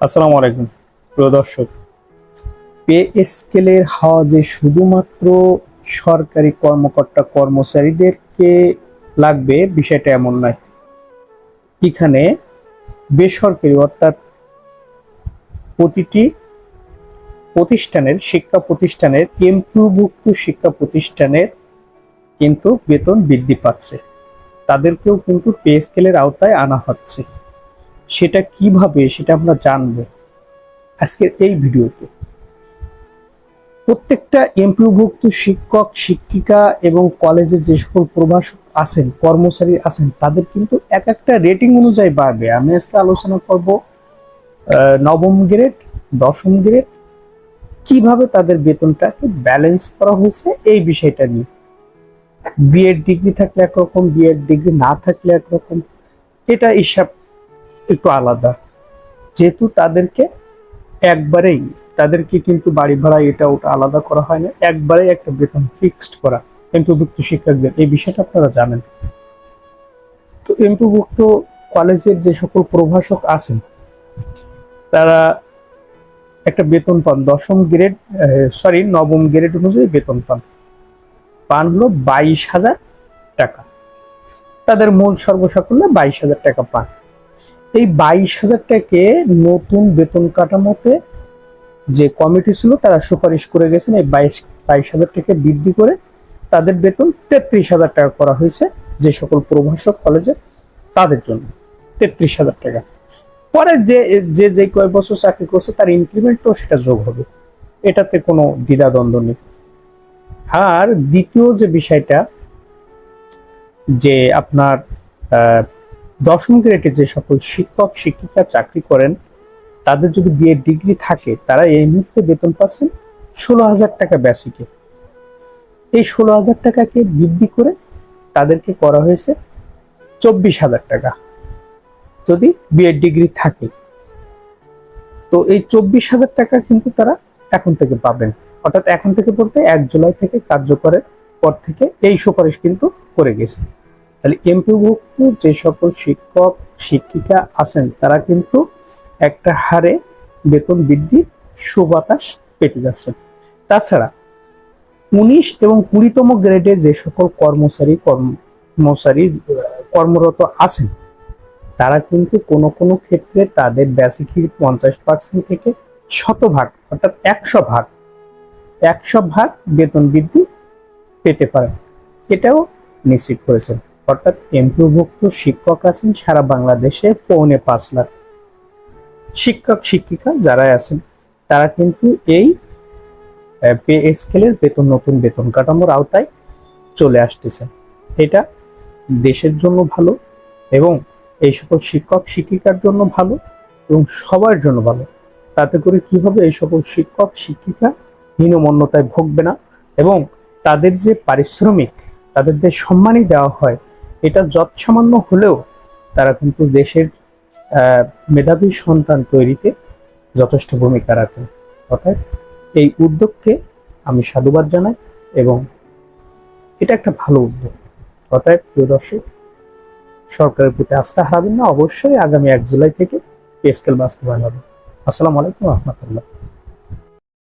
আসসালামু আলাইকুম প্রিয় দর্শক। পে স্কেলের হাওয়া যে শুধুমাত্র সরকারি কর্মকর্তা কর্মচারীদেরকে লাগবে বিষয়টা এমন নয়। এখানে বেসরকারি অর্থাৎ প্রতিটি প্রতিষ্ঠানের শিক্ষা প্রতিষ্ঠানের এমপিওভুক্ত শিক্ষা প্রতিষ্ঠানের কিন্তু বেতন বৃদ্ধি পাচ্ছে, তাদেরকেও কিন্তু পে স্কেলের আওতায় আনা হচ্ছে। সেটা কিভাবে সেটা আমরা জানবো আজকের এই ভিডিওতে। প্রত্যেকটা এমপিওভুক্ত শিক্ষক শিক্ষিকা এবং কলেজে যে সকল প্রভাষক আছেন কর্মচারী আছেন তাদের কিন্তু এক একটা রেটিং অনুযায়ী বাড়বে। আমি আজকে আলোচনা করব নবম গ্রেড, দশম গ্রেড, কিভাবে তাদের বেতনটাকে ব্যালেন্স করা হয়েছে এই বিষয়টা নিয়ে। বিএড ডিগ্রি থাকলে একরকম, বিএড ডিগ্রি না থাকলে একরকম, এটা হিসাব একটু আলাদা। যেহেতু তাদেরকে কিন্তু বাড়ি ভাড়া এটা ওটা আলাদা করা হয় না, একবারেই একটা বেতন ফিক্সড করা এমপিভুক্ত শিক্ষকদের, এই বিষয়টা আপনারা জানেন। তো এমপিভুক্ত কলেজের যে সকল প্রভাষক আছেন তারা একটা বেতন পান নবম গ্রেড অনুযায়ী বেতন পান হলো 22,000 টাকা। তাদের মূল সর্বসাকুল্যে 22,000 টাকা পান। এই 22,000 টাকে নতুন বেতন কাঠামোতে যে কমিটি ছিল তারা সুপারিশ করে গেছেন এই 22,000 টাকা বৃদ্ধি করে তাদের বেতন 33,000 টাকা করা হয়েছে। যে সকল প্রভাষক কলেজে তাদের জন্য 33,000 টাকা। পরে যে যে যে কয়েক বছর চাকরি করছে তার ইনক্রিমেন্টও সেটা যোগ হবে, এটাতে কোনো দ্বিধাদ্বন্দ্ব নেই। আর দ্বিতীয় যে বিষয়টা, যে আপনার দশম গ্রেডে যে সকল শিক্ষক শিক্ষিকা চাকরি করেন তাদের যদি বিএড ডিগ্রি থাকে তারা এই মুহূর্তে বেতন পাচ্ছেন 16,000 টাকা বেসিকে। এই 16,000 টাকাকে বৃদ্ধি করে তাদেরকে করা হয়েছে 24,000 টাকা যদি বিএড ডিগ্রি থাকে। তো এই 24,000 টাকা কিন্তু তারা এখন থেকে পাবেন, অর্থাৎ এখন থেকে বলতে 1 জুলাই থেকে কার্যকরের পর থেকে এই সুপারিশ কিন্তু করে গেছে। তাহলে এমপিওভুক্ত যে সকল শিক্ষক শিক্ষিকা আছেন তারা কিন্তু একটা হারে বেতন বৃদ্ধির সুবাতাস পেতে যাচ্ছেন। তাছাড়া 19 এবং 20তম গ্রেডে যে সকল কর্মরত আছেন তারা কিন্তু কোনো কোনো ক্ষেত্রে তাদের বেসিকের 50% থেকে শতভাগ অর্থাৎ 100 ভাগ বেতন বৃদ্ধি পেতে পারেন, এটাও নিশ্চিত করেছেন। অর্থাৎ এমপিওভুক্ত শিক্ষক আছেন সারা বাংলাদেশে 4.5 লাখ শিক্ষক শিক্ষিকা যারা আছেন তারা কিন্তু এই পে স্কেলের নতুন বেতন কাঠামোর আওতায় চলে আসতেছে। এটা দেশের জন্য ভালো এবং এই সকল শিক্ষক শিক্ষিকার জন্য ভালো এবং সবার জন্য ভালো। তাতে করে কি হবে, এই সকল শিক্ষক শিক্ষিকা হীনমন্যতায় ভুগবে না এবং তাদের যে পারিশ্রমিক, তাদের যে সম্মানই দেওয়া হয় এটা যৎসামান্য হলেও তারা কিন্তু দেশের মেধাবী সন্তান তৈরিতে যথেষ্ট ভূমিকা রাখেন। অর্থাৎ এই উদ্যোগকে আমি সাধুবাদ জানাই এবং এটা একটা ভালো উদ্যোগ। অতএব প্রিয় দর্শক, সরকারের প্রতি আস্থা হারাবেন না, অবশ্যই আগামী 1 জুলাই থেকে পে স্কেল বাস্তবায়ন হবে। আসসালামু আলাইকুম ওয়া রাহমাতুল্লাহ।